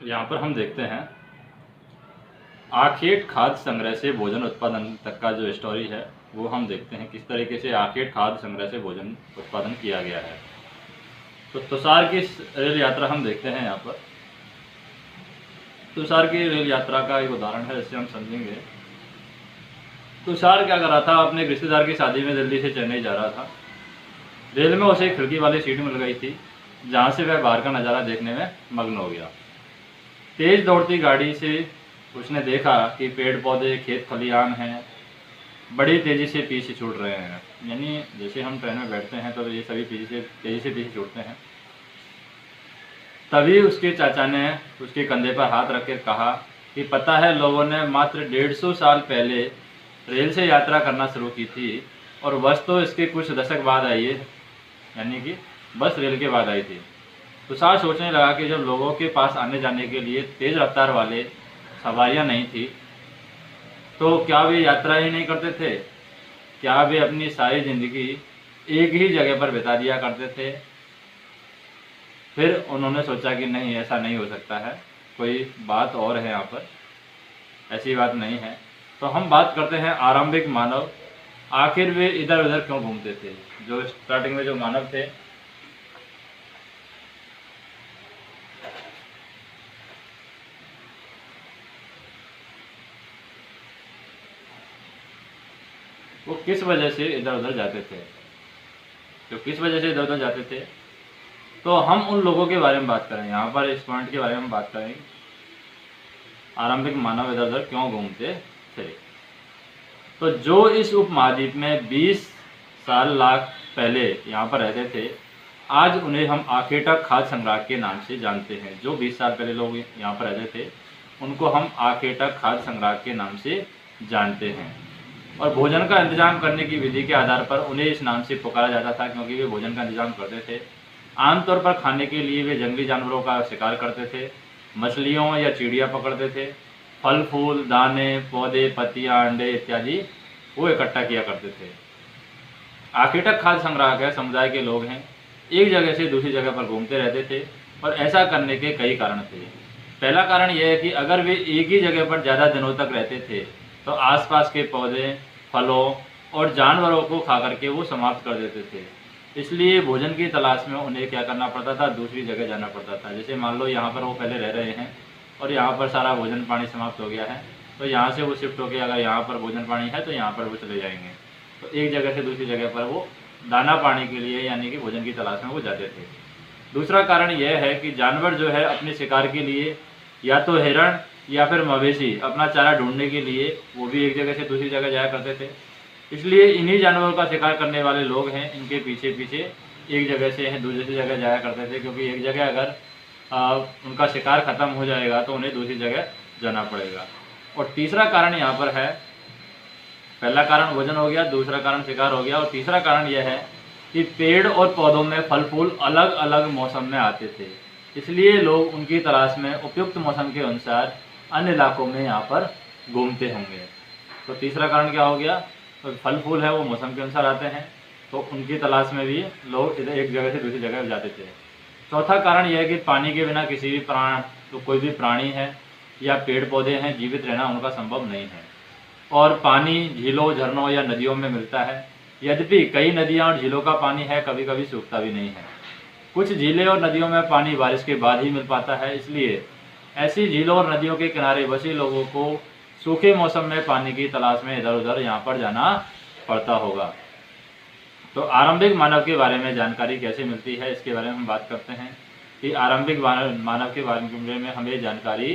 यहाँ पर हम देखते हैं आखेट खाद्य संग्रह से भोजन उत्पादन तक का जो स्टोरी है वो हम देखते हैं किस तरीके से आखेट खाद्य संग्रह से भोजन उत्पादन किया गया है। तो तुषार की रेल यात्रा हम देखते हैं। यहाँ पर तुषार की रेल यात्रा का एक उदाहरण है जिससे हम समझेंगे। तुषार क्या कर रहा था, अपने रिश्तेदार की शादी में दिल्ली से चेन्नई जा रहा था। रेल में उसे खिड़की वाली सीट मिल गई थी जहाँ से वह बाहर का नज़ारा देखने में मग्न हो गया। तेज दौड़ती गाड़ी से उसने देखा कि पेड़ पौधे खेत खलिहान हैं बड़ी तेज़ी से पीछे छूट रहे हैं। यानी जैसे हम ट्रेन में बैठते हैं तो ये सभी तेज़ी से पीछे छूटते हैं। तभी उसके चाचा ने उसके कंधे पर हाथ रख कर कहा कि पता है, लोगों ने मात्र 150 साल पहले रेल से यात्रा करना शुरू की थी और बस तो इसके कुछ दशक बाद आई है। यानी कि बस रेल के बाद आई थी। तुषार सोचने लगा कि जब लोगों के पास आने जाने के लिए तेज़ रफ्तार वाले सवारियां नहीं थी तो क्या वे यात्रा ही नहीं करते थे? क्या वे अपनी सारी ज़िंदगी एक ही जगह पर बिता दिया करते थे? फिर उन्होंने सोचा कि नहीं, ऐसा नहीं हो सकता है, कोई बात और है यहाँ पर, ऐसी बात नहीं है। तो हम बात करते हैं आरंभिक मानव, आखिर वे इधर उधर क्यों घूमते थे। जो स्टार्टिंग में जो मानव थे वो किस वजह से इधर उधर जाते थे, तो हम उन लोगों के बारे में बात करें। यहाँ पर इस पॉइंट के बारे में हम बात करें, आरंभिक मानव इधर उधर क्यों घूमते थे। तो जो इस उपमहाद्वीप में 20 साल लाख पहले यहाँ पर रहते थे, आज उन्हें हम आखेटक खाद्य संग्रह के नाम से जानते हैं। जो 20 साल पहले लोग यहाँ पर रहते थे उनको हम आखेटक खाद्य संग्रह के नाम से जानते हैं। और भोजन का इंतजाम करने की विधि के आधार पर उन्हें इस नाम से पुकारा जाता था क्योंकि वे भोजन का इंतजाम करते थे। आमतौर पर खाने के लिए वे जंगली जानवरों का शिकार करते थे, मछलियों या चिड़िया पकड़ते थे, फल फूल दाने पौधे पत्तियां अंडे इत्यादि वो इकट्ठा किया करते थे। आखेटक खाद्य संग्राहक है समुदाय के लोग हैं, एक जगह से दूसरी जगह पर घूमते रहते थे और ऐसा करने के कई कारण थे। पहला कारण यह है कि अगर वे एक ही जगह पर ज़्यादा दिनों तक रहते थे तो आसपास के पौधे फलों और जानवरों को खा करके वो समाप्त कर देते थे। इसलिए भोजन की तलाश में उन्हें क्या करना पड़ता था, दूसरी जगह जाना पड़ता था। जैसे मान लो यहाँ पर वो पहले रह रहे हैं और यहाँ पर सारा भोजन पानी समाप्त हो गया है तो यहाँ से वो शिफ्ट होकर अगर यहाँ पर भोजन पानी है तो यहाँ पर वो चले जाएंगे। तो एक जगह से दूसरी जगह पर वो दाना पानी के लिए यानी कि भोजन की तलाश में वो जाते थे। दूसरा कारण यह है कि जानवर जो है अपने शिकार के लिए या तो हिरण या फिर मवेशी अपना चारा ढूंढने के लिए वो भी एक जगह से दूसरी जगह जाया करते थे। इसलिए इन्हीं जानवरों का शिकार करने वाले लोग हैं, इनके पीछे पीछे एक जगह से दूसरी जगह जाया करते थे क्योंकि एक जगह अगर उनका शिकार खत्म हो जाएगा तो उन्हें दूसरी जगह जाना पड़ेगा। और तीसरा कारण यहाँ पर है, पहला कारण भोजन हो गया, दूसरा कारण शिकार हो गया और तीसरा कारण यह है कि पेड़ और पौधों में फल फूल अलग अलग मौसम में आते थे। इसलिए लोग उनकी तलाश में उपयुक्त मौसम के अनुसार अन्य इलाकों में यहाँ पर घूमते होंगे। तो तीसरा कारण क्या हो गया, तो फल फूल है वो मौसम के अनुसार आते हैं तो उनकी तलाश में भी लोग इधर एक जगह से दूसरी जगह जाते थे। चौथा कारण यह है कि पानी के बिना किसी भी कोई भी प्राणी है या पेड़ पौधे हैं जीवित रहना उनका संभव नहीं है। और पानी झीलों झरनों या नदियों में मिलता है, यद्यपि कई नदियाँ और झीलों का पानी है कभी कभी सूखता भी नहीं है। कुछ झीलें और नदियों में पानी बारिश के बाद ही मिल पाता है, इसलिए ऐसी झीलों और नदियों के किनारे बसे लोगों को सूखे मौसम में पानी की तलाश में इधर उधर यहाँ पर जाना पड़ता होगा। तो आरंभिक मानव के बारे में जानकारी कैसे मिलती है इसके बारे में हम बात करते हैं कि आरंभिक मानव के बारे में हमें जानकारी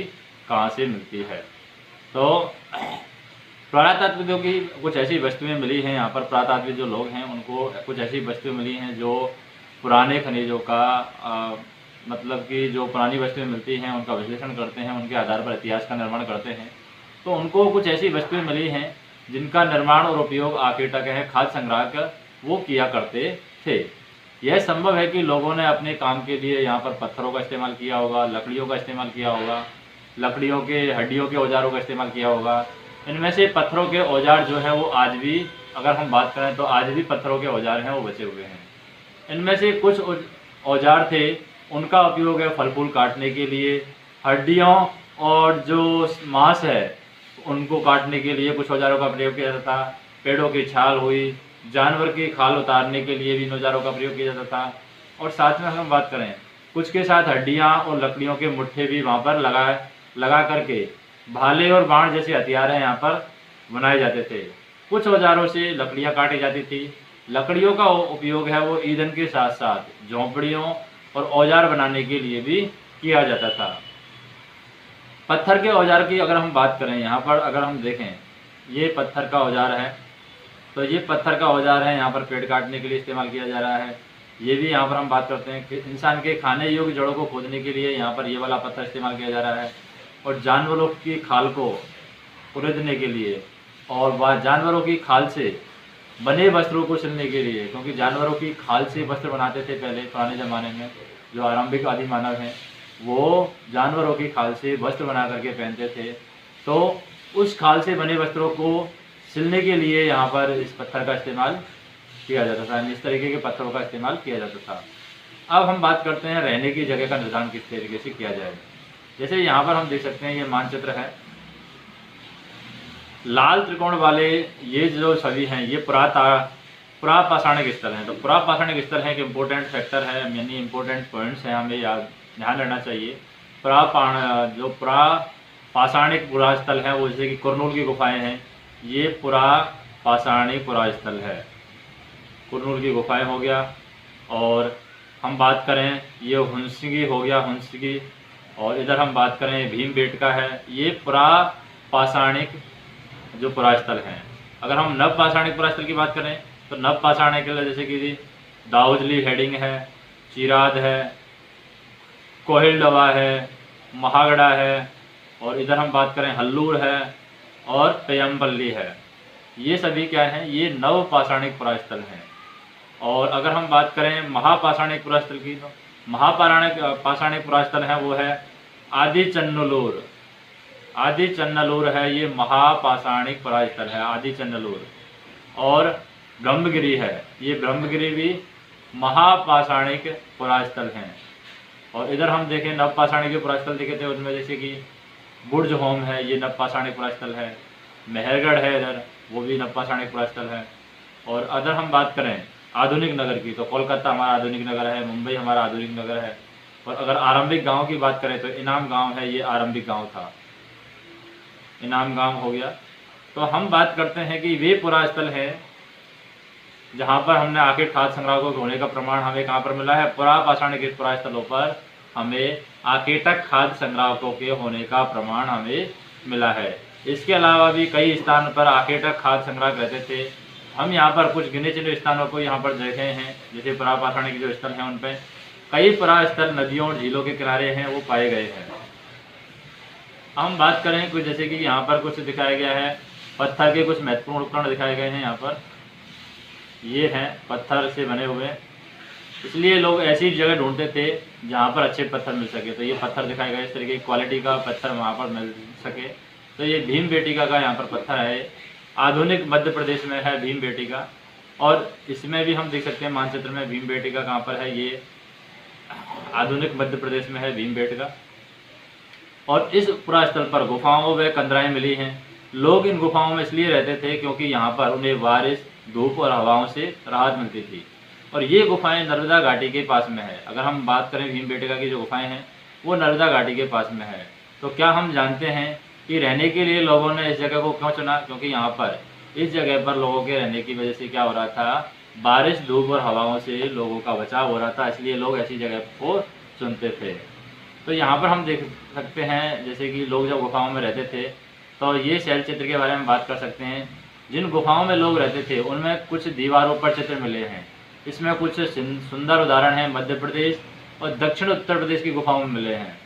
कहाँ से मिलती है। तो पुरातात्विकों की कुछ ऐसी वस्तुएं मिली हैं, यहाँ पर पुरातात्विक जो लोग हैं उनको कुछ ऐसी वस्तुएं मिली हैं जो पुराने खनिजों का मतलब कि जो पुरानी वस्तुएं मिलती हैं उनका विश्लेषण करते हैं, उनके आधार पर इतिहास का निर्माण करते हैं। तो उनको कुछ ऐसी वस्तुएं मिली हैं जिनका निर्माण और उपयोग आखेटक है खाद्य संग्राहक वो किया करते थे। यह संभव है कि लोगों ने अपने काम के लिए यहाँ पर पत्थरों का इस्तेमाल किया होगा, लकड़ियों का इस्तेमाल किया होगा, लकड़ियों के हड्डियों के औजारों का इस्तेमाल किया होगा। इनमें से पत्थरों के औजार जो है वो आज भी, अगर हम बात करें तो आज भी पत्थरों के औजार हैं वो बचे हुए हैं। इनमें से कुछ औजार थे उनका उपयोग है फल फूल काटने के लिए, हड्डियों और जो मांस है उनको काटने के लिए कुछ औजारों का प्रयोग किया जाता था। पेड़ों की छाल हुई, जानवर की खाल उतारने के लिए भी इन औजारों का प्रयोग किया जाता था। और साथ में हम बात करें, कुछ के साथ हड्डियां और लकड़ियों के मुट्ठे भी वहाँ पर लगा करके भाले और बाण जैसे हथियार यहाँ पर बनाए जाते थे। कुछ औजारों से लकड़ियाँ काटी जाती थी। लकड़ियों का उपयोग है वो ईंधन के साथ साथ झोंपड़ियों और औजार बनाने के लिए भी किया जाता था। पत्थर के औजार की अगर हम बात करें, यहाँ पर अगर हम देखें, ये पत्थर का औजार है, तो ये पत्थर का औजार है, यहाँ पर पेड़ काटने के लिए इस्तेमाल किया जा रहा है। ये भी यहाँ पर हम बात करते हैं कि इंसान के खाने योग्य जड़ों को खोदने के लिए यहाँ पर ये वाला पत्थर इस्तेमाल किया जा रहा है। और जानवरों की खाल को कुरेदने के लिए और वह जानवरों की खाल से बने वस्त्रों को सिलने के लिए, क्योंकि जानवरों की खाल से वस्त्र बनाते थे पहले पुराने ज़माने में। जो आरंभिक आदि मानव हैं वो जानवरों की खाल से वस्त्र बना करके पहनते थे, तो उस खाल से बने वस्त्रों को सिलने के लिए यहाँ पर इस पत्थर का इस्तेमाल किया जाता था। इस तरीके के पत्थरों का इस्तेमाल किया जाता था। अब हम बात करते हैं रहने की जगह का निर्धारण किस तरीके से किया जाए। जैसे यहाँ पर हम देख सकते हैं, ये मानचित्र है, लाल त्रिकोण वाले ये जो छवि हैं ये पुरापाषाणिक स्थल हैं। तो पुरापाषाणिक स्थल है कि इम्पोर्टेंट फैक्टर है, यानी इम्पोर्टेंट पॉइंट्स हैं, हमें याद ध्यान रहना चाहिए। जो पुरापाषाणिक पुरास्थल है वो जैसे कि कुरनूल की गुफाएं हैं, ये पुरापाषाणिक पुरास्थल है। कुरनूल की गुफाएं हो गया। और हम बात करें, ये हुंसगी हो गया, हुंसगी। और इधर हम बात करें भीमबेटका है, ये पुरापाषाणिक जो पुरास्थल हैं। अगर हम नवपाषाणिक पुरास्थल की बात करें तो नवपाषाणिक जैसे कि दाऊजली हेडिंग है, चिराद है, कोहिलडवा है, महागड़ा है। और इधर हम बात करें हल्लूर है और पेयम्बल्ली है। ये सभी क्या हैं, ये नवपाषाणिक पुरास्थल हैं। और अगर हम बात करें महापाषाणिक पुरास्थल की, तो पाषाणिक पुरास्थल है वो है आदि चन्नलूर। आदि चन्नलूर है, ये महापाषाणिक पुरास्थल है, आदि चन्नलूर। और ब्रह्मगिरी है, ये ब्रह्मगिरी भी महापाषाणिक पुरास्थल हैं। और इधर हम देखें नवपाषाणिक पुरास्थल देखे थे, उनमें जैसे कि बुर्ज होम है, ये नवपाषाणिक पुरास्थल है। मेहरगढ़ है इधर, वो भी नवपाषाणिक पुरास्थल है। और अगर हम बात करें आधुनिक नगर की, तो कोलकाता हमारा आधुनिक नगर है, मुंबई हमारा आधुनिक नगर है। और अगर आरंभिक गांव की बात करें तो इनाम गांव है, ये आरंभिक गांव था, इनाम गांव हो गया। तो हम बात करते हैं कि वे पुरास्थल है जहाँ पर हमने आखिर खाद्य संग्रह को होने का प्रमाण हमें कहाँ पर मिला है, पुरापाषाणिक पुरास्थलों पर हमें आकेटक खाद्य संग्राहकों के होने का प्रमाण हमें मिला है। इसके अलावा भी कई स्थान पर आकेटक खाद्य संग्राहक रहते थे। हम यहाँ पर कुछ गिने चुने स्थानों को यहाँ पर देखे हैं, जैसे पुरापाषाणिक जो स्थल हैं उन पर कई पुरास्थल नदियों और झीलों के किनारे हैं वो पाए गए हैं। हम बात करें कुछ, जैसे कि यहाँ पर कुछ दिखाया गया है, पत्थर के कुछ महत्वपूर्ण उपकरण दिखाए गए हैं। यहाँ पर ये हैं पत्थर से बने हुए, इसलिए लोग ऐसी जगह ढूंढते थे जहाँ पर अच्छे पत्थर मिल सके। तो ये पत्थर दिखाए गए, इस तरीके की क्वालिटी का पत्थर वहाँ पर मिल सके। तो ये भीमबेटका का यहाँ पर पत्थर है, आधुनिक मध्य प्रदेश में है भीमबेटका। और इसमें भी हम देख सकते हैं मानचित्र में भीमबेटका कहाँ पर है, ये आधुनिक मध्य प्रदेश में है भीमबेटका। और इस पुरास्थल पर गुफाओं व कंदराएं मिली हैं। लोग इन गुफाओं में इसलिए रहते थे क्योंकि यहाँ पर उन्हें बारिश, धूप और हवाओं से राहत मिलती थी। और ये गुफाएं नर्मदा घाटी के पास में है। अगर हम बात करें भीमबेटका की जो गुफाएं हैं वो नर्मदा घाटी के पास में है। तो क्या हम जानते हैं कि रहने के लिए लोगों ने इस जगह को क्यों चुना? क्योंकि यहाँ पर इस जगह पर लोगों के रहने की वजह से क्या हो रहा था, बारिश, धूप और हवाओं से लोगों का बचाव हो रहा था, इसलिए लोग ऐसी जगह को चुनते थे। तो यहाँ पर हम देख सकते हैं जैसे कि लोग जब गुफाओं में रहते थे, तो ये शैल चित्र के बारे में बात कर सकते हैं। जिन गुफाओं में लोग रहते थे उनमें कुछ दीवारों पर चित्र मिले हैं। इसमें कुछ सुंदर उदाहरण हैं मध्य प्रदेश और दक्षिण उत्तर प्रदेश की गुफाओं में मिले हैं।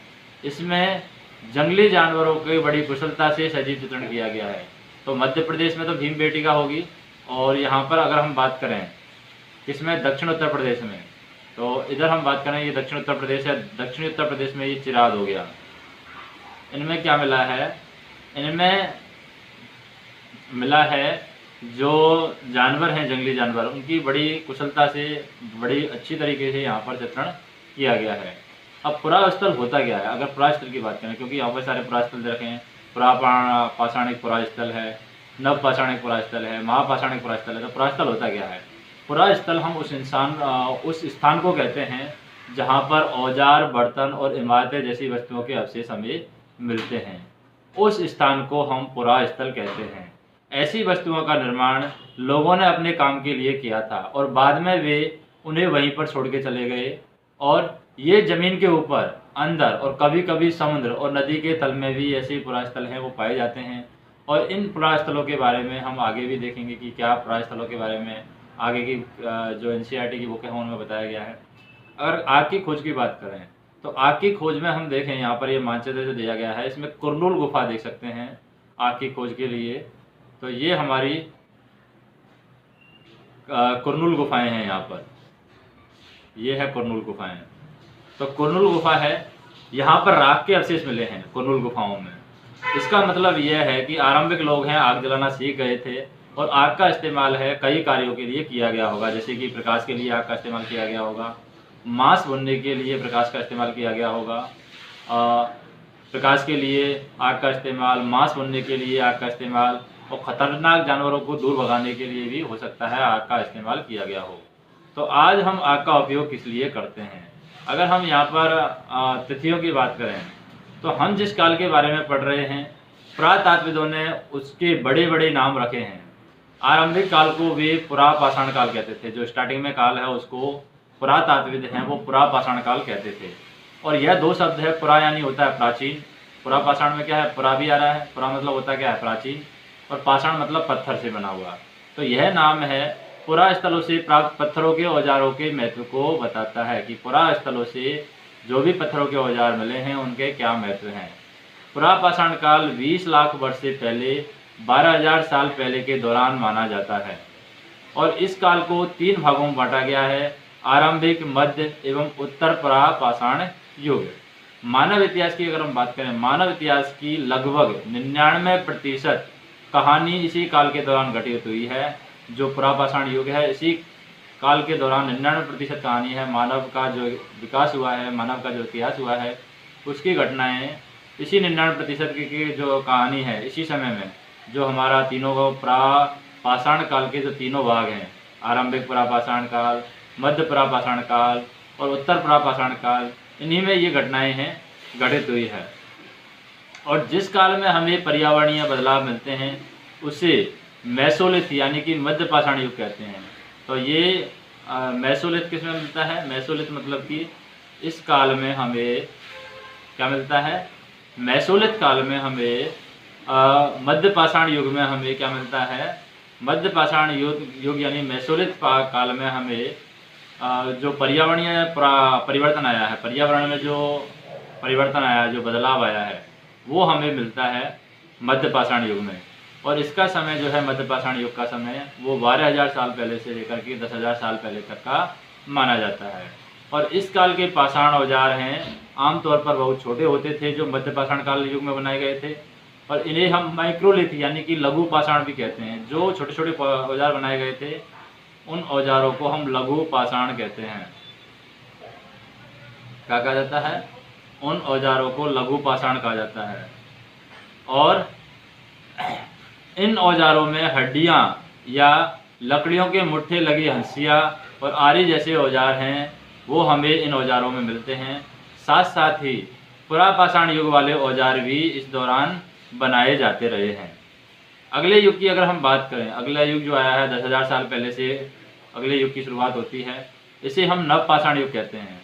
इसमें जंगली जानवरों की बड़ी कुशलता से सजीव चित्रण किया गया है। तो मध्य प्रदेश में तो भीमबेटका होगी, और यहाँ पर अगर हम बात करें इसमें दक्षिण उत्तर प्रदेश में, तो इधर हम बात करें ये दक्षिण उत्तर प्रदेश है, दक्षिणी उत्तर प्रदेश में ये चिराद हो गया। इनमें क्या मिला है, इनमें मिला है जो जानवर हैं, जंगली जानवर, उनकी बड़ी कुशलता से, बड़ी अच्छी तरीके से यहाँ पर चित्रण किया गया है। अब पुरास्थल होता क्या है? अगर पुरास्थल की बात करें, क्योंकि यहाँ पर सारे पुरास्थल दे रखे हैं, पाषाणिक पुरास्थल है, नव पाषाणिक पुरास्थल है, महापाषाणिक पुरास्थल है। तो पुरास्थल होता क्या है? पुरास्थल हम उस स्थान को कहते हैं जहाँ पर औजार, बर्तन और इमारतें जैसी वस्तुओं के अवशेष हमें मिलते हैं, उस स्थान को हम पुरास्थल कहते हैं। ऐसी वस्तुओं का निर्माण लोगों ने अपने काम के लिए किया था और बाद में वे उन्हें वहीं पर छोड़ के चले गए, और ये जमीन के ऊपर, अंदर और कभी कभी समुद्र और नदी के तल में भी ऐसे पुरास्थल हैं वो पाए जाते हैं। और इन पुरास्थलों के बारे में हम आगे भी देखेंगे कि क्या पुरास्थलों के बारे में आगे की जो एनसीईआरटी की बुक है उनमें बताया गया है। अगर आग की खोज की बात करें तो आग की खोज में हम देखें, यहाँ पर ये मानचित्र जो दिया गया है इसमें कुरनूल गुफा देख सकते हैं आग की खोज के लिए। तो ये हमारी कुरनूल गुफाएं हैं, यहाँ पर ये है कुरनूल गुफाएं। तो कुरनूल गुफा है, यहाँ पर राख के अवशेष मिले हैं कुरनूल गुफाओं में। इसका मतलब यह है कि आरंभिक लोग हैं, आग जलाना सीख गए थे और आग का इस्तेमाल है कई कार्यों के लिए किया गया होगा, जैसे कि प्रकाश के लिए आग का इस्तेमाल किया गया होगा, मांस भूनने के लिए प्रकाश का इस्तेमाल किया गया होगा, प्रकाश के लिए आग का इस्तेमाल, मांस भूनने के लिए आग का इस्तेमाल, और ख़तरनाक जानवरों को दूर भगाने के लिए भी हो सकता है आग का इस्तेमाल किया गया हो। तो आज हम आग का उपयोग किस लिए करते हैं? अगर हम यहाँ पर तिथियों की बात करें तो हम जिस काल के बारे में पढ़ रहे हैं, पुरातात्विदों ने उसके बड़े बड़े नाम रखे हैं। आरंभिक काल को वे पुरापाषाण काल कहते थे, जो स्टार्टिंग में काल है उसको पुरातात्विद हैं वो पुरापाषाण काल कहते थे। और यह दो शब्द है, पुरा यानी होता है प्राचीन, पुरापाषाण में क्या है, पुरा भी आ रहा है, पुरा मतलब होता क्या है प्राचीन, और पाषाण मतलब पत्थर से बना हुआ। तो यह नाम है पुरा स्थलों से प्राप्त पत्थरों के औजारों के महत्व को बताता है कि पुरा स्थलों से जो भी पत्थरों के औजार मिले हैं उनके क्या महत्व हैं। पुरापाषाण काल 20 लाख वर्ष से पहले 12,000 साल पहले के दौरान माना जाता है और इस काल को 3 भागों में बांटा गया है, आरंभिक, मध्य एवं उत्तर पुरापाषाण युग। मानव इतिहास की अगर हम बात करें, मानव इतिहास की लगभग 99% कहानी इसी काल के दौरान घटित हुई है। जो पुरापाषाण युग है, इसी काल के दौरान 99% कहानी है। मानव का जो विकास हुआ है, मानव का जो इतिहास हुआ है, उसकी घटनाएं इसी 99% की जो कहानी है, इसी समय में जो हमारा तीनों पुरापाषाण काल के जो तीनों भाग हैं, आरंभिक पुरापाषाण काल, मध्य पुरापाषाण काल और उत्तर पुरापाषाण काल, इन्हीं में ये घटनाएं हैं घटित हुई है। और जिस काल में हमें पर्यावरणीय बदलाव मिलते हैं उसे मेसोलिथ यानी कि मध्य पाषाण युग कहते हैं। तो ये मेसोलिथ किस में मिलता है? मेसोलिथ मतलब कि इस काल में हमें क्या मिलता है? मेसोलिथ काल में हमें मध्य पाषाण युग में हमें क्या मिलता है? मध्य पाषाण युग यानी मेसोलिथ काल में हमें जो पर्यावरणीय परिवर्तन आया है, पर्यावरण में जो परिवर्तन आया, जो बदलाव आया है, वो हमें मिलता है मध्य पाषाण युग में। और इसका समय जो है मध्य पाषाण युग का समय, वो 12,000 साल पहले से लेकर के 10,000 साल पहले तक का माना जाता है। और इस काल के पाषाण औजार हैं आमतौर पर बहुत छोटे होते थे, जो मध्य पाषाण काल युग में बनाए गए थे, और इन्हें हम माइक्रोलिथ यानी कि लघु पाषाण भी कहते हैं। जो छोटे छोटे औजार बनाए गए थे उन औजारों को हम लघु पाषाण कहते हैं। क्या कहा जाता है? उन औजारों को लघु पाषाण कहा जाता है। और इन औजारों में हड्डियां या लकड़ियों के मुट्ठे लगी हंसिया और आरी जैसे औजार हैं, वो हमें इन औजारों में मिलते हैं। साथ साथ ही पुरापाषाण युग वाले औजार भी इस दौरान बनाए जाते रहे हैं। अगले युग की अगर हम बात करें, अगला युग जो आया है 10,000 साल पहले से अगले युग की शुरुआत होती है, इसे हम नवपाषाण युग कहते हैं।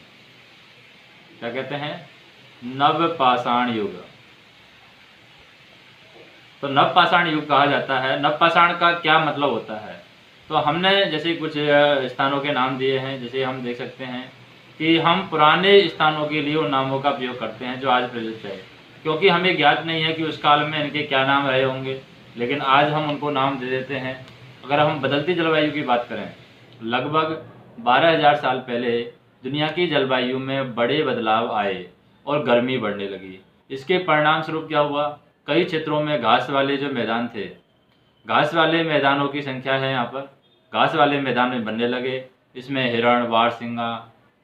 क्या कहते हैं? नवपाषाण युग। तो नवपाषाण युग कहा जाता है। नवपाषाण का क्या मतलब होता है? तो हमने जैसे कुछ स्थानों के नाम दिए हैं, जैसे हम देख सकते हैं कि हम पुराने स्थानों के लिए उन नामों का प्रयोग करते हैं जो आज प्रचलित है, क्योंकि हमें ज्ञात नहीं है कि उस काल में इनके क्या नाम रहे होंगे, लेकिन आज हम उनको नाम दे देते हैं। अगर हम बदलती जलवायु की बात करें, लगभग 12,000 साल पहले दुनिया की जलवायु में बड़े बदलाव आए और गर्मी बढ़ने लगी। इसके परिणाम स्वरूप क्या हुआ? कई क्षेत्रों में घास वाले जो मैदान थे, घास वाले मैदानों की संख्या है यहाँ पर, घास वाले मैदान में बनने लगे। इसमें हिरण, बारहसिंगा,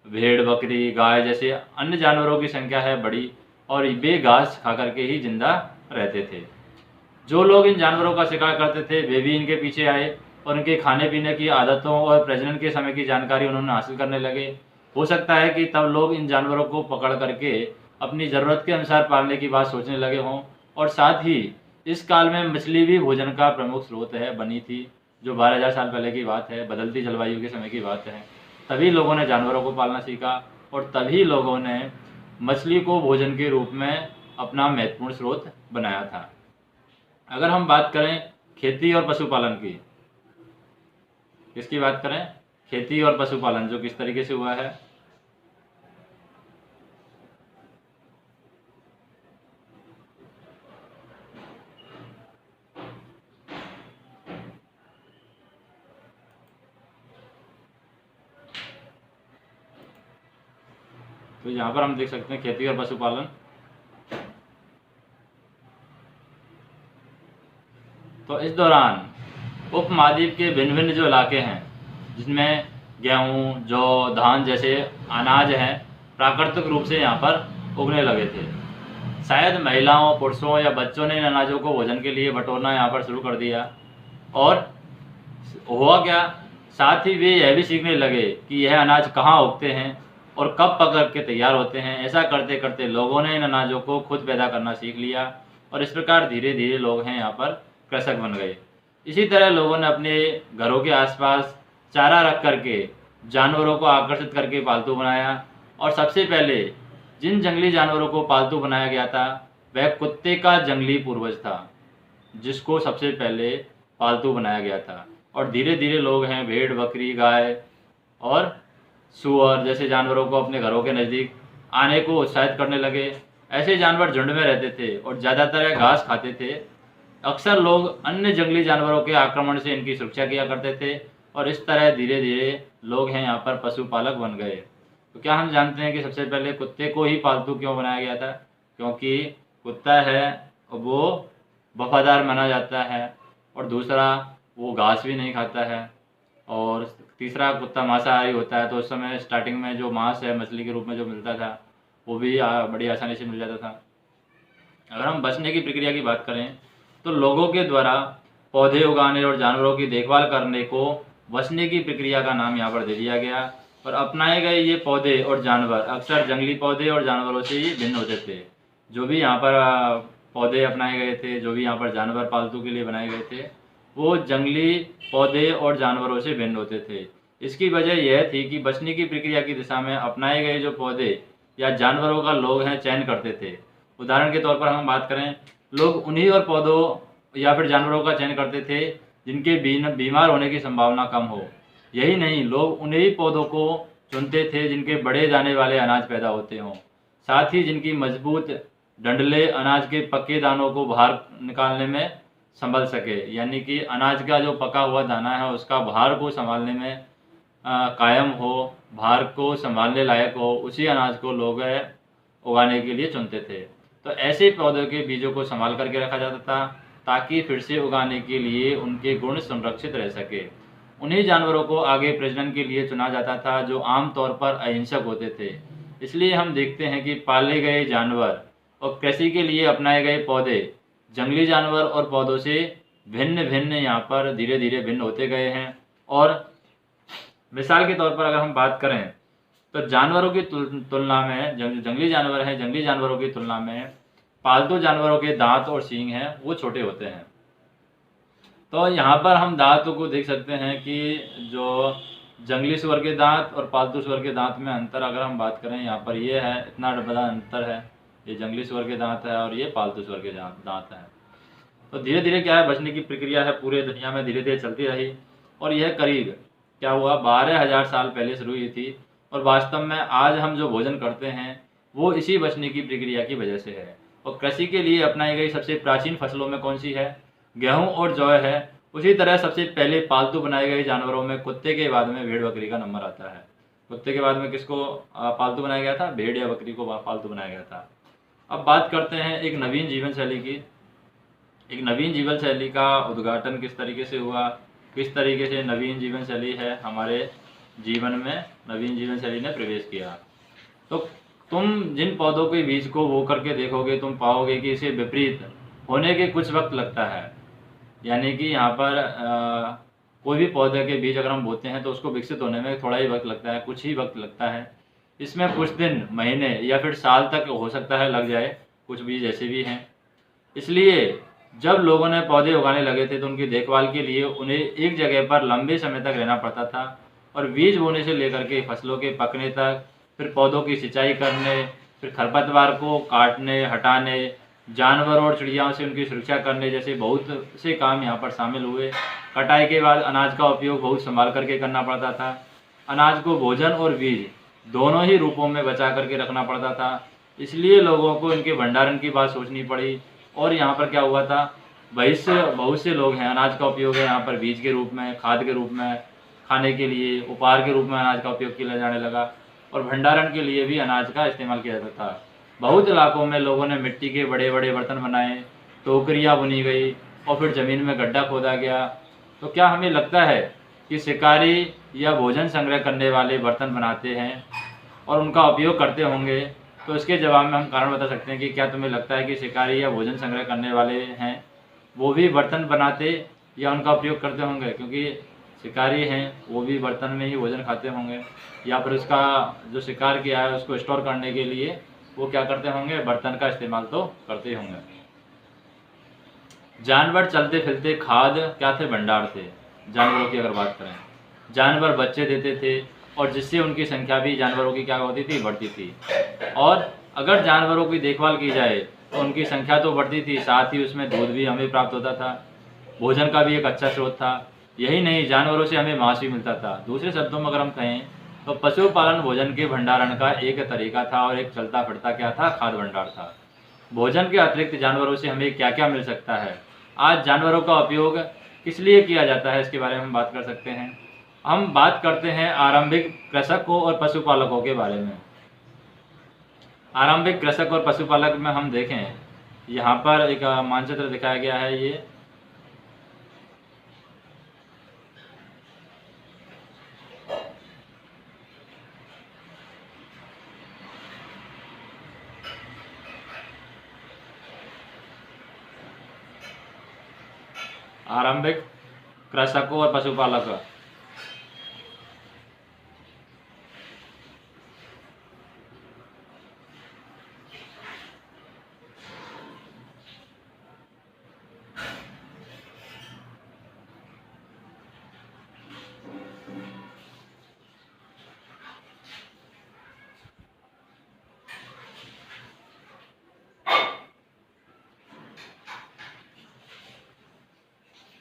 भेड़, बकरी, गाय जैसे अन्य जानवरों की संख्या है बड़ी, और वे घास खा करके ही जिंदा रहते थे। जो लोग इन जानवरों का शिकार करते थे वे भी इनके पीछे आए और इनके खाने पीने की आदतों और प्रजनन के समय की जानकारी उन्होंने हासिल करने लगे। हो सकता है कि तब लोग इन जानवरों को पकड़ करके अपनी ज़रूरत के अनुसार पालने की बात सोचने लगे हों। और साथ ही इस काल में मछली भी भोजन का प्रमुख स्रोत बनी थी, जो 12,000 साल पहले की बात है, बदलती जलवायु के समय की बात है। तभी लोगों ने जानवरों को पालना सीखा और तभी लोगों ने मछली को भोजन के रूप में अपना महत्वपूर्ण स्रोत बनाया था। अगर हम बात करें खेती और पशुपालन की, किसकी बात करें? खेती और पशुपालन, जो किस तरीके से हुआ है। तो यहाँ पर हम देख सकते हैं खेती और पशुपालन। तो इस दौरान उपमहाद्वीप के भिन्न भिन्न जो इलाके हैं, जिसमें गेहूँ, जौ, धान जैसे अनाज हैं, प्राकृतिक रूप से यहाँ पर उगने लगे थे। शायद महिलाओं, पुरुषों या बच्चों ने इन अनाजों को भोजन के लिए बटोरना यहाँ पर शुरू कर दिया। और हुआ क्या, साथ ही वे यह भी सीखने लगे कि यह अनाज कहाँ उगते हैं और कब पक के तैयार होते हैं। ऐसा करते करते लोगों ने इन अनाजों को खुद पैदा करना सीख लिया और इस प्रकार धीरे धीरे लोग हैं यहाँ पर कृषक बन गए। इसी तरह लोगों ने अपने घरों के आसपास चारा रख करके जानवरों को आकर्षित करके पालतू बनाया। और सबसे पहले जिन जंगली जानवरों को पालतू बनाया गया था वह कुत्ते का जंगली पूर्वज था, जिसको सबसे पहले पालतू बनाया गया था। और धीरे धीरे लोग हैं भेड़, बकरी, गाय और सूअर जैसे जानवरों को अपने घरों के नज़दीक आने को उत्साहित करने लगे। ऐसे जानवर झुंड में रहते थे और ज़्यादातर घास खाते थे। अक्सर लोग अन्य जंगली जानवरों के आक्रमण से इनकी सुरक्षा किया करते थे और इस तरह धीरे धीरे लोग हैं यहाँ पर पशुपालक बन गए। तो क्या हम जानते हैं कि सबसे पहले कुत्ते को ही पालतू क्यों बनाया गया था? क्योंकि कुत्ता है वो वफादार माना जाता है, और दूसरा वो घास भी नहीं खाता है, और तीसरा कुत्ता मांसाहारी होता है। तो उस समय स्टार्टिंग में जो मांस है मछली के रूप में जो मिलता था वो भी बड़ी आसानी से मिल जाता था। अगर हम बचने की प्रक्रिया की बात करें तो लोगों के द्वारा पौधे उगाने और जानवरों की देखभाल करने को बचने की प्रक्रिया का नाम यहाँ पर दे दिया गया। और अपनाए गए ये पौधे और जानवर अक्सर जंगली पौधे और जानवरों से ही भिन्न होते थे। जो भी यहाँ पर पौधे अपनाए गए थे, जो भी यहाँ पर जानवर पालतू के लिए बनाए गए थे, वो जंगली पौधे और जानवरों से भिन्न होते थे। इसकी वजह यह थी कि बचने की प्रक्रिया की दिशा में अपनाए गए जो पौधे या जानवरों का लोग हैं चयन करते थे। उदाहरण के तौर पर हम बात करें, लोग उन्हीं और पौधों या फिर जानवरों का चयन करते थे जिनके बीमार होने की संभावना कम हो। यही नहीं, लोग उन्हीं पौधों को चुनते थे जिनके बड़े दाने वाले अनाज पैदा होते हों, साथ ही जिनकी मजबूत डंडले अनाज के पके दानों को बाहर निकालने में संभल सके। यानी कि अनाज का जो पका हुआ दाना है उसका भार को संभालने में कायम हो, भार को संभालने लायक हो, उसी अनाज को लोग उगाने के लिए चुनते थे। तो ऐसे पौधों के बीजों को संभाल करके रखा जाता था ताकि फिर से उगाने के लिए उनके गुण संरक्षित रह सके। उन्हीं जानवरों को आगे प्रजनन के लिए चुना जाता था जो आमतौर पर अहिंसक होते थे। इसलिए हम देखते हैं कि पाले गए जानवर और कृषि के लिए अपनाए गए पौधे जंगली जानवर और पौधों से भिन्न भिन्न यहाँ पर धीरे धीरे भिन्न होते गए हैं। और मिसाल के तौर पर अगर हम बात करें तो जानवरों की तुलना में जंगली जानवर हैं, जंगली जानवरों की तुलना में पालतू जानवरों के दांत और सींग हैं वो छोटे होते हैं। तो यहाँ पर हम दांतों को देख सकते हैं कि जो जंगली सुअर के दांत और पालतू सुअर के दांत में अंतर अगर हम बात करें, यहाँ पर ये है, इतना बड़ा अंतर है। ये जंगली सुअर के दांत है और ये पालतू सुअर के दांत हैं। तो धीरे धीरे क्या है, बचने की प्रक्रिया है पूरे दुनिया में धीरे धीरे चलती रही और यह करीब क्या हुआ 12,000 साल पहले शुरू हुई थी। और वास्तव में आज हम जो भोजन करते हैं वो इसी बचने की प्रक्रिया की वजह से है। और कृषि के लिए अपनाई गई सबसे प्राचीन फसलों में कौन सी है? गेहूं और जौ है। उसी तरह सबसे पहले पालतू बनाए गए जानवरों में कुत्ते के बाद में भेड़ बकरी का नंबर आता है। कुत्ते के बाद में किसको पालतू बनाया गया था? भेड़ या बकरी को पालतू बनाया गया था। अब बात करते हैं एक नवीन जीवन शैली की। एक नवीन जीवन शैली का उद्घाटन किस तरीके से हुआ, किस तरीके से नवीन जीवन शैली है हमारे जीवन में नवीन जीवन शैली ने प्रवेश किया। तो तुम जिन पौधों के बीज को बो करके देखोगे, तुम पाओगे कि इसे विपरीत होने के कुछ वक्त लगता है। यानी कि यहाँ पर कोई भी पौधे के बीज अगर हम बोते हैं तो उसको विकसित होने में थोड़ा ही वक्त लगता है, कुछ ही वक्त लगता है। इसमें कुछ दिन, महीने या फिर साल तक हो सकता है लग जाए, कुछ बीज ऐसे भी हैं। इसलिए जब लोगों ने पौधे उगाने लगे थे तो उनकी देखभाल के लिए उन्हें एक जगह पर लंबे समय तक रहना पड़ता था, और बीज बोने से लेकर के फसलों के पकने तक, फिर पौधों की सिंचाई करने, फिर खरपतवार को काटने, हटाने, जानवरों और चिड़ियाओं से उनकी सुरक्षा करने जैसे बहुत से काम यहाँ पर शामिल हुए। कटाई के बाद अनाज का उपयोग बहुत संभाल करके करना पड़ता था। अनाज को भोजन और बीज दोनों ही रूपों में बचा करके रखना पड़ता था। इसलिए लोगों को इनके भंडारण की बात सोचनी पड़ी। और यहाँ पर क्या हुआ था, बहुत से लोग हैं, अनाज का उपयोग है यहाँ पर बीज के रूप में, खाद के रूप में, खाने के लिए, उपहार के रूप में अनाज का उपयोग किया जाने लगा, और भंडारण के लिए भी अनाज का इस्तेमाल किया जाता था। बहुत इलाकों में लोगों ने मिट्टी के बड़े बड़े बर्तन बनाए, टोकरियाँ बुनी गई, और फिर ज़मीन में गड्ढा खोदा गया। तो क्या हमें लगता है कि शिकारी या भोजन संग्रह करने वाले बर्तन बनाते हैं और उनका उपयोग करते होंगे? तो इसके जवाब में हम कारण बता सकते हैं कि क्या तुम्हें लगता है कि शिकारी या भोजन संग्रह करने वाले हैं वो भी बर्तन बनाते या उनका उपयोग करते होंगे? क्योंकि शिकारी हैं वो भी बर्तन में ही भोजन खाते होंगे, या फिर उसका जो शिकार किया है उसको स्टोर करने के लिए वो क्या करते होंगे, बर्तन का इस्तेमाल तो करते होंगे। जानवर चलते फिरते खाद क्या थे, भंडार थे। जानवरों की अगर बात करें, जानवर बच्चे देते थे, और जिससे उनकी संख्या भी जानवरों की क्या होती थी, बढ़ती थी। और अगर जानवरों की देखभाल की जाए तो उनकी संख्या तो बढ़ती थी, साथ ही उसमें दूध भी हमें प्राप्त होता था, भोजन का भी एक अच्छा स्रोत था। यही नहीं, जानवरों से हमें मांस भी मिलता था। दूसरे शब्दों में अगर हम कहें तो पशुपालन भोजन के भंडारण का एक तरीका था, और एक चलता फिरता क्या था, खाद्य भंडार था। भोजन के अतिरिक्त जानवरों से हमें क्या क्या मिल सकता है? आज जानवरों का उपयोग किस लिए किया जाता है, इसके बारे में हम बात कर सकते हैं। हम बात करते हैं आरंभिक कृषकों और पशुपालकों के बारे में। आरंभिक कृषक और पशुपालक में हम देखें, यहाँ पर एक मानचित्र दिखाया गया है। ये आरंभिक कृषकों और पशुपालक।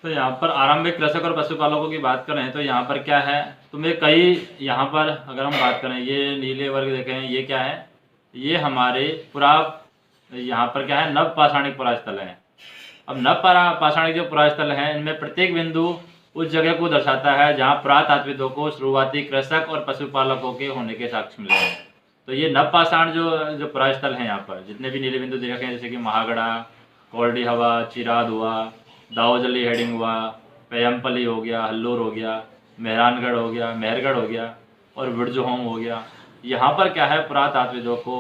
तो यहाँ पर आरंभिक कृषक और पशुपालकों की बात करें तो यहाँ पर क्या है, तुम्हें कई, यहाँ पर अगर हम बात करें, ये नीले वर्ग देखें, ये क्या है, ये हमारे यहाँ पर क्या है, नव पाषाणिक पुरास्थल हैं। अब नव पाषाणिक जो पुरास्थल हैं, इनमें प्रत्येक बिंदु उस जगह को दर्शाता है जहाँ पुरातात्विदों को शुरुआती कृषक और पशुपालकों के होने के साक्ष्य मिले हैं। तो ये नव पाषाण जो पुरास्थल हैं, यहाँ पर जितने भी नीले बिंदु देखे हैं, जैसे कि महागढ़ा, कोल्डी हवा, चिराद हुआ, दाऊजली हेडिंग हुआ, पैयमपली हो गया, हल्लूर हो गया, मेहरानगढ़ हो गया, मेहरगढ़ हो गया, और विरजोहोम हो गया। यहाँ पर क्या है, पुरातात्विदों को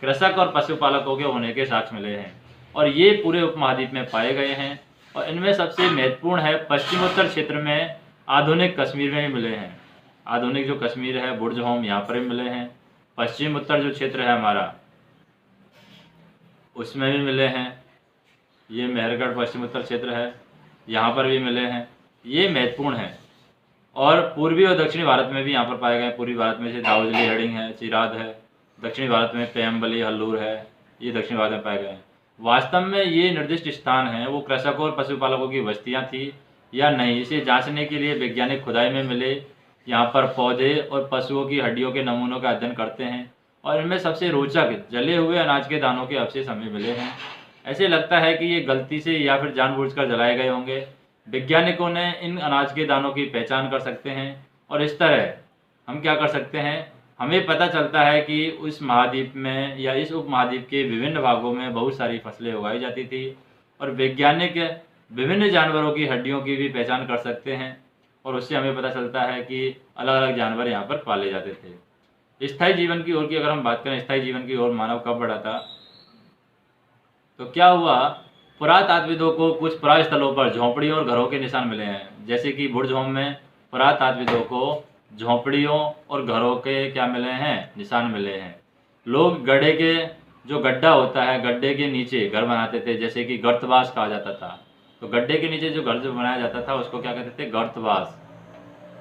कृषक और पशुपालकों के होने के साक्ष्य मिले हैं, और ये पूरे उपमहाद्वीप में पाए गए हैं। और इनमें सबसे महत्वपूर्ण है पश्चिमोत्तर क्षेत्र में, आधुनिक कश्मीर में भी मिले हैं। आधुनिक जो कश्मीर है, बुर्जहोम, यहाँ पर भी मिले हैं। पश्चिम उत्तर जो क्षेत्र है हमारा, उसमें भी मिले हैं। ये मेहरगढ़ पश्चिम उत्तर क्षेत्र है, यहाँ पर भी मिले हैं। ये महत्वपूर्ण है। और पूर्वी और दक्षिणी भारत में भी यहाँ पर पाए गए। पूर्वी भारत में से दाऊजली हेडिंग है, चिराद है। दक्षिणी भारत में पैयमबली, हल्लूर है, ये दक्षिणी भारत में पाए गए हैं। वास्तव में ये निर्दिष्ट स्थान हैं वो कृषकों और पशुपालकों की बस्तियाँ थी या नहीं, इसे जांचने के लिए वैज्ञानिक खुदाई में मिले यहाँ पर पौधे और पशुओं की हड्डियों के नमूनों का अध्ययन करते हैं, और इनमें सबसे रोचक जले हुए अनाज के दानों के अवशेष हमें मिले हैं। ऐसे लगता है कि ये गलती से या फिर जानबूझकर जलाए गए होंगे। वैज्ञानिकों ने इन अनाज के दानों की पहचान कर सकते हैं, और इस तरह हम क्या कर सकते हैं, हमें पता चलता है कि उस महाद्वीप में या इस उपमहाद्वीप के विभिन्न भागों में बहुत सारी फसलें उगाई जाती थी, और वैज्ञानिक विभिन्न जानवरों की हड्डियों की भी पहचान कर सकते हैं। और उससे हमें पता चलता है कि अलग अलग जानवर यहाँ पर पाले जाते थे। स्थायी जीवन की ओर की अगर हम बात करें, स्थायी जीवन की ओर मानव कब बढ़ा था, तो क्या हुआ, पुरातात्विदों को कुछ पुरास्थलों पर झोंपड़ियों और घरों के निशान मिले हैं। जैसे कि बुढ़जोम में पुरातात्विदों को झोंपड़ियों और घरों के क्या मिले हैं, निशान मिले हैं। लोग गड्ढे के, जो गड्ढा होता है, गड्ढे के नीचे घर बनाते थे, जैसे कि गर्तवास कहा जाता था। तो गड्ढे के नीचे जो घर जो बनाया जाता था उसको क्या कहते थे, गर्तवास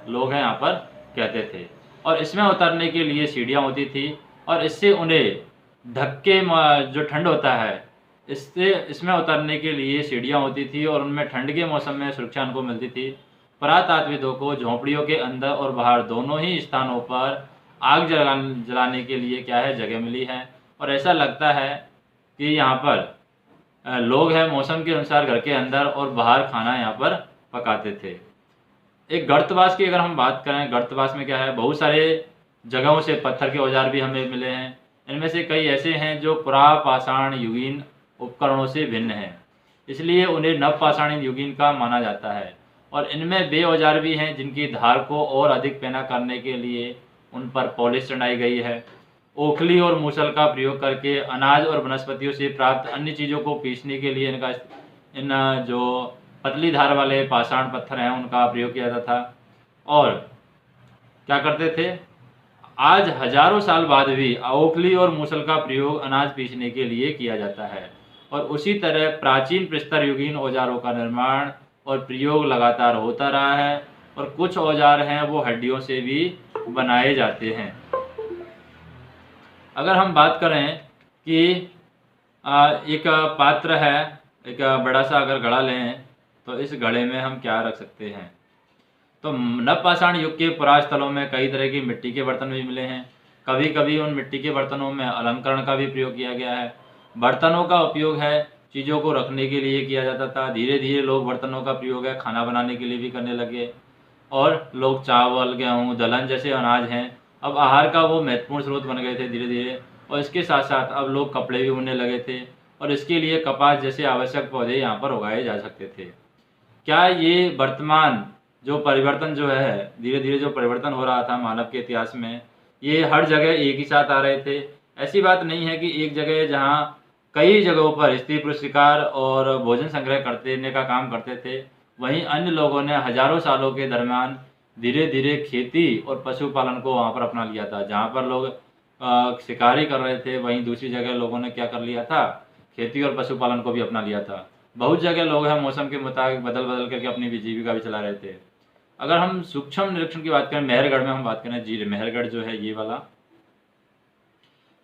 लोग हैं यहाँ पर कहते थे। और इसमें उतरने के लिए सीढ़ियाँ होती थी, और इससे उन्हें धक्के जो ठंड होता है, इससे इसमें उतरने के लिए सीढ़ियाँ होती थी, और उनमें ठंड के मौसम में सुरक्षा उनको मिलती थी। पुरातात्विदों को झोंपड़ियों के अंदर और बाहर दोनों ही स्थानों पर आग जलाने के लिए क्या है, जगह मिली है। और ऐसा लगता है कि यहाँ पर लोग हैं मौसम के अनुसार घर के अंदर और बाहर खाना यहाँ पर पकाते थे। एक गर्तवास की अगर हम बात करें, गर्तवास में क्या है, बहुत सारे जगहों से पत्थर के औजार भी हमें मिले हैं। इनमें से कई ऐसे हैं जो पुरापाषाण युगीन उपकरणों से भिन्न हैं, इसलिए उन्हें नवपाषाणीन युगीन का माना जाता है। और इनमें वे औजार भी हैं जिनकी धार को और अधिक पैना करने के लिए उन पर पॉलिश चढ़ाई गई है। ओखली और मूसल का प्रयोग करके अनाज और वनस्पतियों से प्राप्त अन्य चीज़ों को पीसने के लिए इन जो पतली धार वाले पाषाण पत्थर हैं उनका प्रयोग किया जाता था। और क्या करते थे, आज हजारों साल बाद भी ओखली और मूसल का प्रयोग अनाज पीसने के लिए किया जाता है। और उसी तरह प्राचीन प्रस्तर युगीन औजारों का निर्माण और प्रयोग लगातार होता रहा है, और कुछ औजार हैं वो हड्डियों से भी बनाए जाते हैं। अगर हम बात करें कि एक पात्र है, एक बड़ा सा अगर घड़ा लें, तो इस घड़े में हम क्या रख सकते हैं। तो नवपाषाण युग के पुरास्थलों में कई तरह की मिट्टी के बर्तन भी मिले हैं। कभी कभी उन मिट्टी के बर्तनों में अलंकरण का भी प्रयोग किया गया है। बर्तनों का उपयोग है चीज़ों को रखने के लिए किया जाता था। धीरे धीरे लोग बर्तनों का प्रयोग है खाना बनाने के लिए भी करने लगे, और लोग चावल, गेहूँ, दलहन जैसे अनाज हैं अब आहार का वो महत्वपूर्ण स्रोत बन गए थे धीरे धीरे। और इसके साथ साथ अब लोग कपड़े भी बुनने लगे थे, और इसके लिए कपास जैसे आवश्यक पौधे यहाँ पर उगाए जा सकते थे। क्या ये वर्तमान जो परिवर्तन जो है, धीरे धीरे जो परिवर्तन हो रहा था मानव के इतिहास में, ये हर जगह एक ही साथ आ रहे थे? ऐसी बात नहीं है कि एक जगह जहाँ कई जगहों पर स्त्री पुरुष शिकार और भोजन संग्रह करने का काम करते थे, वहीं अन्य लोगों ने हजारों सालों के दरमियान धीरे धीरे खेती और पशुपालन को वहाँ पर अपना लिया था। जहाँ पर लोग शिकारी कर रहे थे, वहीं दूसरी जगह लोगों ने क्या कर लिया था, खेती और पशुपालन को भी अपना लिया था। बहुत जगह लोग हैं मौसम के मुताबिक बदल बदल करके अपनी जीविका भी चला रहे थे। अगर हम सूक्ष्म निरीक्षण की बात करें, मेहरगढ़ में हम बात करें, जी मेहरगढ़ जो है ये वाला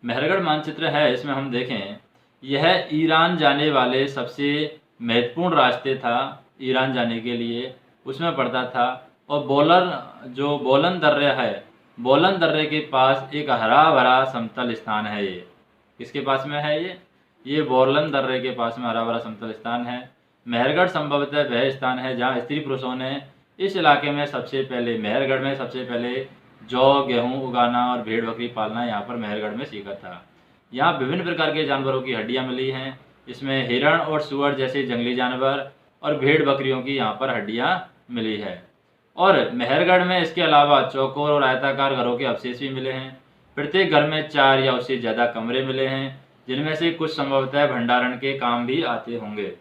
मेहरगढ़ मानचित्र है, इसमें हम देखें यह ईरान जाने वाले सबसे महत्वपूर्ण रास्ते था, ईरान जाने के लिए उसमें पड़ता था। और बोलन दर्रे है, बोलन दर्रे के पास एक हरा भरा समतल स्थान है। ये किसके पास में है, ये बोलन दर्रे के पास में हरा भरा समतल स्थान है। मेहरगढ़ संभवतः वह स्थान है जहाँ स्त्री पुरुषों ने इस इलाके में सबसे पहले, मेहरगढ़ में सबसे पहले जौ, गेहूँ उगाना और भेड़ बकरी पालना यहाँ पर मेहरगढ़ में सीखा था। यहाँ विभिन्न प्रकार के जानवरों की हड्डियाँ मिली हैं, इसमें हिरण और सुअर जैसे जंगली जानवर और भेड़ बकरियों की यहाँ पर हड्डियाँ मिली है। और मेहरगढ़ में इसके अलावा चौकोर और आयताकार घरों के अवशेष भी मिले हैं। प्रत्येक घर में 4 या उससे ज़्यादा कमरे मिले हैं, जिनमें से कुछ संभवतः भंडारण के काम भी आते होंगे।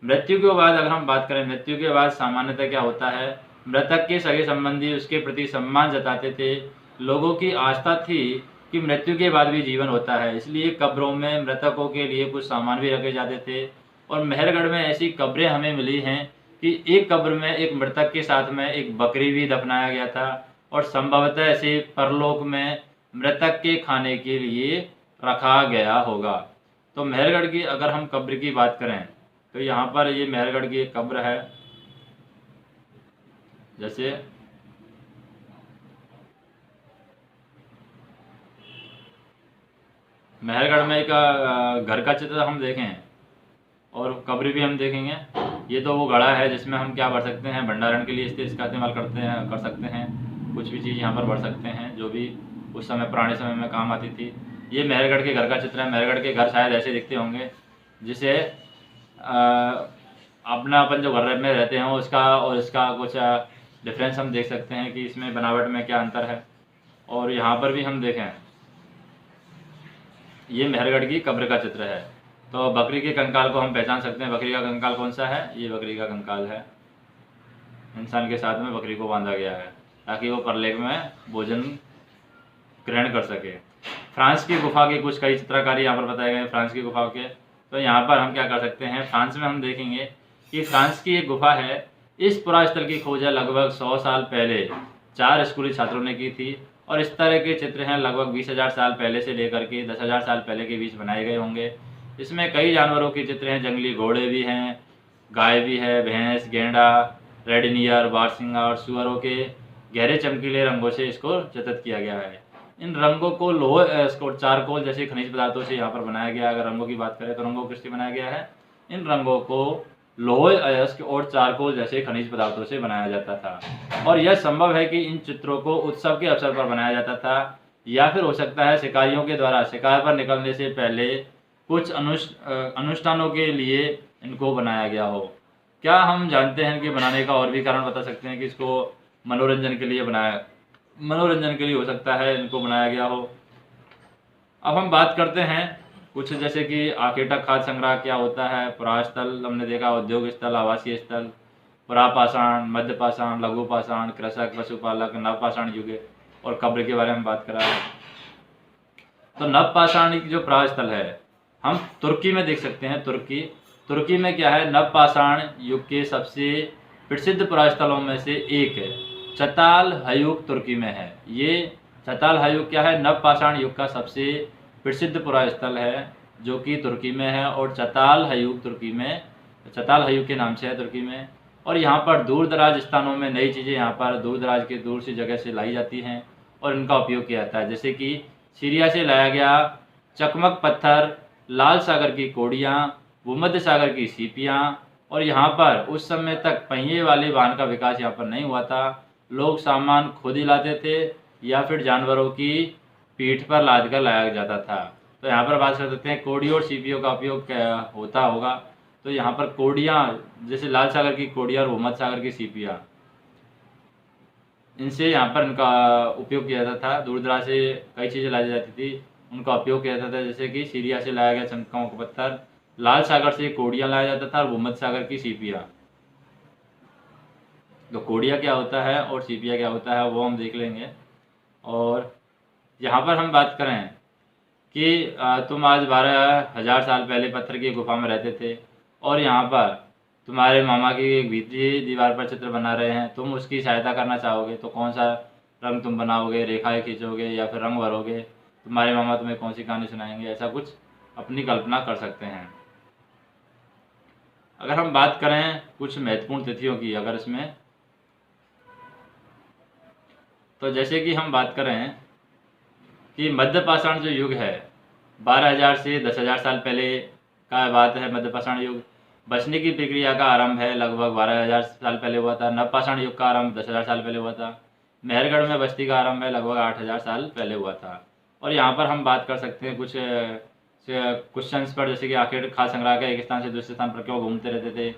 मृत्यु के बाद अगर हम बात करें, मृत्यु के बाद सामान्यतः क्या होता है, मृतक के सगे संबंधी उसके प्रति सम्मान जताते थे। लोगों की आस्था थी कि मृत्यु के बाद भी जीवन होता है, इसलिए कब्रों में मृतकों के लिए कुछ सामान भी रखे जाते थे। और मेहरगढ़ में ऐसी कब्रें हमें मिली हैं कि एक कब्र में एक मृतक के साथ में एक बकरी भी दफनाया गया था, और संभवतः ऐसे परलोक में मृतक के खाने के लिए रखा गया होगा। तो मेहरगढ़ की अगर हम कब्र की बात करें, तो यहाँ पर ये मेहरगढ़ की एक कब्र है। जैसे मेहरगढ़ में एक घर का चित्र हम देखें और कब्र भी हम देखेंगे। ये तो वो घड़ा है जिसमें हम क्या भर सकते हैं, भंडारण के लिए इसका इस्तेमाल कर सकते हैं, कुछ भी चीज़ यहाँ पर भर सकते हैं जो भी उस समय पुराने समय में काम आती थी। ये मेहरगढ़ के घर का चित्र है। मेहरगढ़ के घर शायद ऐसे दिखते होंगे, जिसे अपना अपन जो घर में रहते हैं उसका और इसका कुछ डिफरेंस हम देख सकते हैं कि इसमें बनावट में क्या अंतर है। और यहाँ पर भी हम देखें, ये मेहरगढ़ की कब्र का चित्र है। तो बकरी के कंकाल को हम पहचान सकते हैं। बकरी का कंकाल कौन सा है? ये बकरी का कंकाल है। इंसान के साथ में बकरी को बांधा गया है ताकि वो परलेख में भोजन ग्रहण कर सके। फ्रांस की गुफा के कुछ कई चित्रकारी यहाँ पर बताए गए फ्रांस की गुफा के। तो यहाँ पर हम क्या कर सकते हैं, फ्रांस में हम देखेंगे कि फ्रांस की एक गुफा है। इस पुरास्थल की खोज लगभग 100 साल पहले 4 स्कूली छात्रों ने की थी और इस तरह के चित्र हैं लगभग 20,000 साल पहले से लेकर के 10,000 साल पहले के बीच बनाए गए होंगे। इसमें कई जानवरों के चित्र हैं, जंगली घोड़े भी हैं, गाय भी है, भैंस, गेंडा, रेडनियर, बारसिंगा और सुअरों के गहरे चमकीले रंगों से इसको चित्रित किया गया है। इन रंगों को लोह चारकोल जैसे खनिज पदार्थों से यहाँ पर बनाया गया। अगर रंगों की बात करें तो रंगों को किससे बनाया गया है? इन रंगों को लोह अयस्क और चारकोल जैसे खनिज पदार्थों से बनाया जाता था। और यह संभव है कि इन चित्रों को उत्सव के अवसर पर बनाया जाता था या फिर हो सकता है शिकारियों के द्वारा शिकार पर निकलने से पहले कुछ अनुष्ठानों के लिए इनको बनाया गया हो। क्या हम जानते हैं कि बनाने का और भी कारण बता सकते हैं कि इसको मनोरंजन के लिए हो सकता है इनको बनाया गया हो। अब हम बात करते हैं कुछ, जैसे कि आखेटक खाद्य संग्रह क्या होता है। पुरास्थल हमने देखा, उद्योग स्थल, आवासीय स्थल, पुरापाषाण, मध्य पाषाण, लघु पाषाण, कृषक, पशुपालक, नवपाषाण युग और कब्र के बारे में बात करा है। तो नवपाषाण जो पुरास्थल है हम तुर्की में देख सकते हैं। तुर्की में क्या है, नवपाषाण युग के सबसे प्रसिद्ध पुरास्थलों में से एक है चताल हयूक तुर्की में है। ये चताल हयूक क्या है, नवपाषाण युग का सबसे प्रसिद्ध पुरास्थल है जो कि तुर्की में है। और चताल हयूक के नाम से है तुर्की में। और यहाँ पर दूर दराज स्थानों में नई चीज़ें यहाँ पर दूर दराज के दूर सी जगह से लाई जाती हैं और इनका उपयोग किया जाता है। जैसे कि सीरिया से लाया गया चकमक पत्थर, लाल सागर की कोड़ियाँ, भूमध्य सागर की सीपियाँ। और यहाँ पर उस समय तक पहिए वाले वाहन का विकास यहाँ पर नहीं हुआ था। लोग सामान खुद ही लाते थे या फिर जानवरों की पीठ पर लाद कर लाया जाता था। तो यहाँ पर बात कर सकते हैं कोड़ी और सीपियों का उपयोग क्या होता होगा। तो यहाँ पर कोड़ियाँ, जैसे लाल सागर की कोड़ियाँ और भूमध्य सागर की सीपियाँ, इनसे यहाँ पर इनका उपयोग किया जाता था। दूर दराज से कई चीज़ें लाई जाती थी, उनका उपयोग किया जाता था। जैसे कि सीरिया से लाया गया चमकाओं का पत्थर, लाल सागर से कोड़ियाँ लाया जाता था और भूमध्य सागर की सीपियाँ। तो कोड़िया क्या होता है और सीपिया क्या होता है वो हम देख लेंगे। और यहाँ पर हम बात करें कि तुम आज 12,000 साल पहले पत्थर की गुफा में रहते थे और यहाँ पर तुम्हारे मामा की एक भीतरी दीवार पर चित्र बना रहे हैं, तुम उसकी सहायता करना चाहोगे तो कौन सा रंग तुम बनाओगे, रेखाएं खींचोगे या फिर रंग भरोगे, तुम्हारे मामा तुम्हें कौन सी कहानी सुनाएंगे, ऐसा कुछ अपनी कल्पना कर सकते हैं। अगर हम बात करें कुछ महत्वपूर्ण तिथियों की, अगर इसमें तो जैसे कि हम बात करें कि मध्य पाषाण जो युग है 12,000 से 10,000 साल पहले का बात है। मध्य पाषाण युग बचने की प्रक्रिया का आरंभ है लगभग 12,000 साल पहले हुआ था। नवपाषाण युग का आरंभ 10,000 साल पहले हुआ था। मेहरगढ़ में बस्ती का आरंभ है लगभग 8,000 साल पहले हुआ था। और यहाँ पर हम बात कर सकते हैं कुछ क्वेश्चंस पर, जैसे कि आखिर खाद्य संग्रह का एक स्थान से दूसरे स्थान पर क्यों घूमते रहते थे,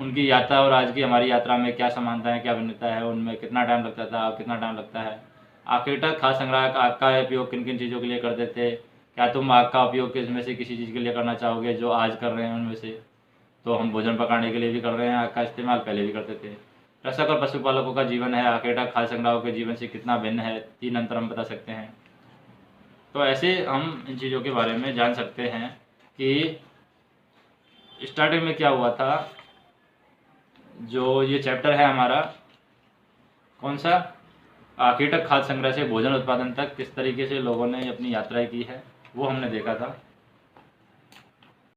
उनकी यात्रा और आज की हमारी यात्रा में क्या समानता है, क्या भिन्नता है, उनमें कितना टाइम लगता था, अब कितना टाइम लगता है। आखिर खाद्य संग्रह का आग का उपयोग किन किन चीज़ों के लिए करते थे, क्या तुम आग का उपयोग किसमें से किसी चीज़ के लिए करना चाहोगे जो आज कर रहे हैं उनमें से। तो हम भोजन पकाने के लिए भी कर रहे हैं आग का इस्तेमाल, पहले भी करते थे। कृषक और पशुपालकों का जीवन है आखेटा खाद्य संग्राहकों के जीवन से कितना भिन्न है, 3 अंतर हम बता सकते हैं। तो ऐसे हम इन चीज़ों के बारे में जान सकते हैं कि स्टार्टिंग में क्या हुआ था। जो ये चैप्टर है हमारा कौन सा, आखेटक खाद्य संग्रह से भोजन उत्पादन तक किस तरीके से लोगों ने अपनी यात्राएं की है, वो हमने देखा था।